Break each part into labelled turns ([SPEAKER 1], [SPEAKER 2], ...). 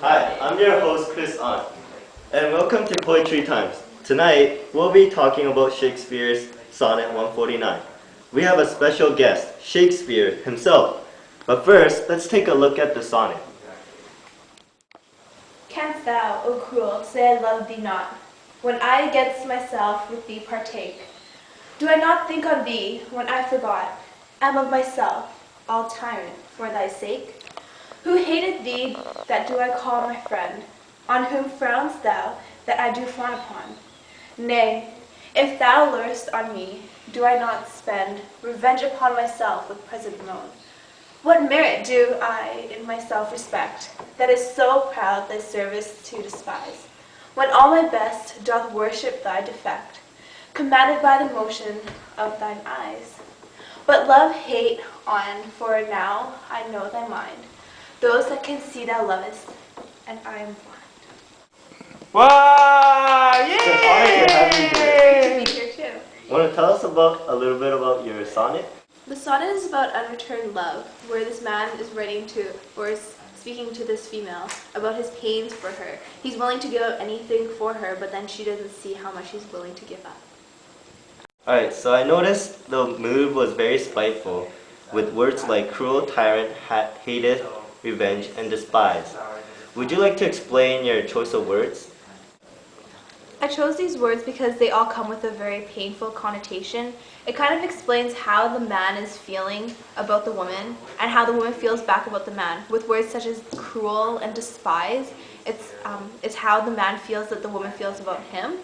[SPEAKER 1] Hi, I'm your host Chris An, and welcome to Poetry Times. Tonight, we'll be talking about Shakespeare's Sonnet 149. We have a special guest, Shakespeare himself. But first, let's take a look at the sonnet.
[SPEAKER 2] Canst thou, O cruel, say I love thee not, when I against myself with thee partake? Do I not think on thee, when I forgot, am of myself, all tyrant, for thy sake? Who hated thee, that do I call my friend? On whom frownst thou, that I do fawn upon? Nay, if thou lurest on me, do I not spend revenge upon myself with present moan? What merit do I in myself respect, that is so proud thy service to despise, when all my best doth worship thy defect, commanded by the motion of thine eyes? But love hate on, for now I know thy mind, those that can see thou lovest, and I am blind.
[SPEAKER 3] Wow!
[SPEAKER 1] It's an honor to have you here.
[SPEAKER 2] Great to be here too.
[SPEAKER 1] Want to tell us a little bit about your sonnet?
[SPEAKER 2] The sonnet is about unreturned love, where this man is writing to, or is speaking to this female about his pains for her. He's willing to give up anything for her, but then she doesn't see how much he's willing to give up.
[SPEAKER 1] Alright, so I noticed the mood was very spiteful, with words like cruel, tyrant, hateth, revenge, and despise. Would you like to explain your choice of words?
[SPEAKER 2] I chose these words because they all come with a very painful connotation. It kind of explains how the man is feeling about the woman and how the woman feels back about the man. With words such as cruel and despise, it's how the man feels that the woman feels about him.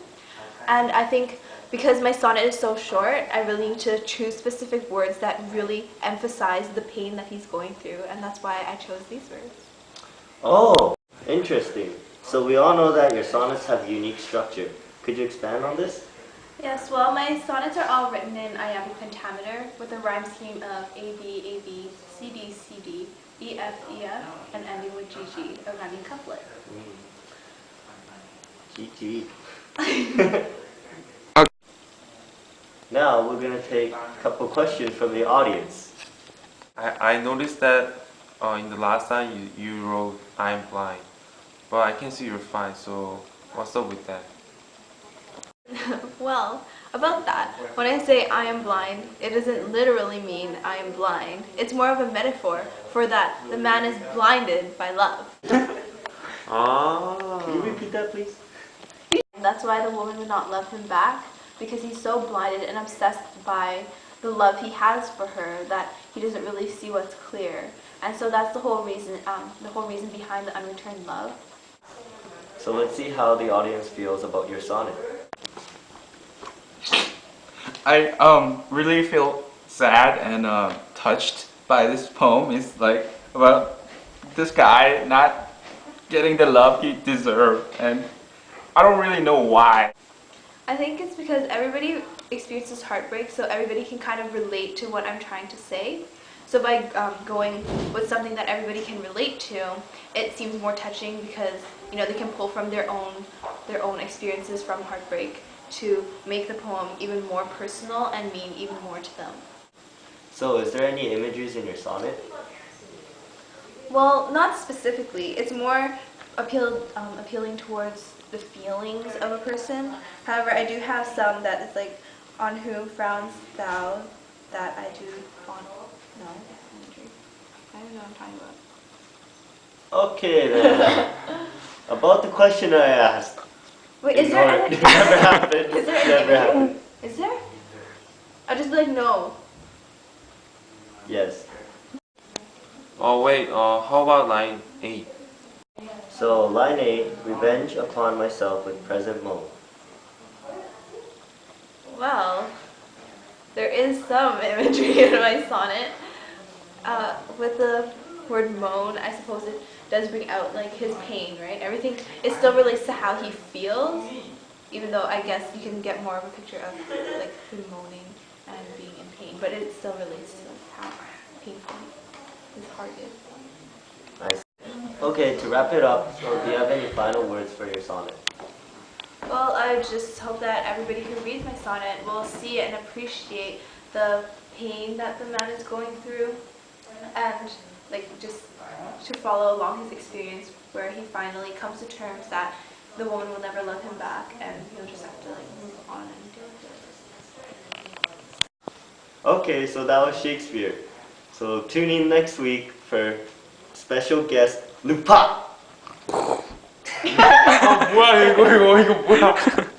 [SPEAKER 2] And I think because my sonnet is so short, I really need to choose specific words that really emphasize the pain that he's going through, and that's why I chose these words.
[SPEAKER 1] Oh, interesting. So we all know that your sonnets have unique structure. Could you expand on this?
[SPEAKER 2] Yes, well, my sonnets are all written in iambic pentameter with a rhyme scheme of A, B, A, B, C, D, C, D, E, F, E, F, and ending with G, G, a rhyming couplet.
[SPEAKER 1] GG. Now we're going to take a couple questions from the audience.
[SPEAKER 3] I noticed that in the last time you wrote I'm blind, but I can see you're fine, so what's up with that?
[SPEAKER 2] Well, about that, when I say I am blind, it doesn't literally mean I am blind. It's more of a metaphor for that the man is blinded by love.
[SPEAKER 3] Ah.
[SPEAKER 1] Can you repeat that, please?
[SPEAKER 2] That's why the woman would not love him back, because he's so blinded and obsessed by the love he has for her that he doesn't really see what's clear. And so that's the whole reason behind the unreturned love.
[SPEAKER 1] So let's see how the audience feels about your sonnet.
[SPEAKER 4] I really feel sad and touched by this poem. It's like about this guy not getting the love he deserved, and I don't really know why.
[SPEAKER 2] I think it's because everybody experiences heartbreak, so everybody can kind of relate to what I'm trying to say. So by going with something that everybody can relate to, it seems more touching because they can pull from their own experiences from heartbreak to make the poem even more personal and mean even more to them.
[SPEAKER 1] So is there any images in your sonnet?
[SPEAKER 2] Well, not specifically. It's more appealing towards the feelings of a person. However, I do have some that is like, on whom frowns thou, that I do fawn. No, I don't know what I'm talking about.
[SPEAKER 1] Okay then. About the question I asked.
[SPEAKER 2] Wait, is there any?
[SPEAKER 1] It never happened.
[SPEAKER 2] Is there
[SPEAKER 1] It never
[SPEAKER 2] any?
[SPEAKER 1] happened.
[SPEAKER 2] Is there? I'll just be like, no.
[SPEAKER 1] Yes.
[SPEAKER 3] Oh wait, how about line 8?
[SPEAKER 1] So line 8, revenge upon myself with present moan.
[SPEAKER 2] Well, there is some imagery in my sonnet. With the word moan, I suppose it does bring out like his pain, right? Everything, it still relates to how he feels, even though I guess you can get more of a picture of like him moaning and being in pain, but it still relates to how painful his heart is.
[SPEAKER 1] Nice. Okay, to wrap it up, so do you have any final words for your sonnet?
[SPEAKER 2] Well, I just hope that everybody who reads my sonnet will see and appreciate the pain that the man is going through, and like just to follow along his experience, where he finally comes to terms that the woman will never love him back, and he'll just have to like move on and deal with it.
[SPEAKER 1] Okay, so that was Shakespeare. So tune in next week for special guest Lupa.
[SPEAKER 3] 뭐야 이거 뭐야.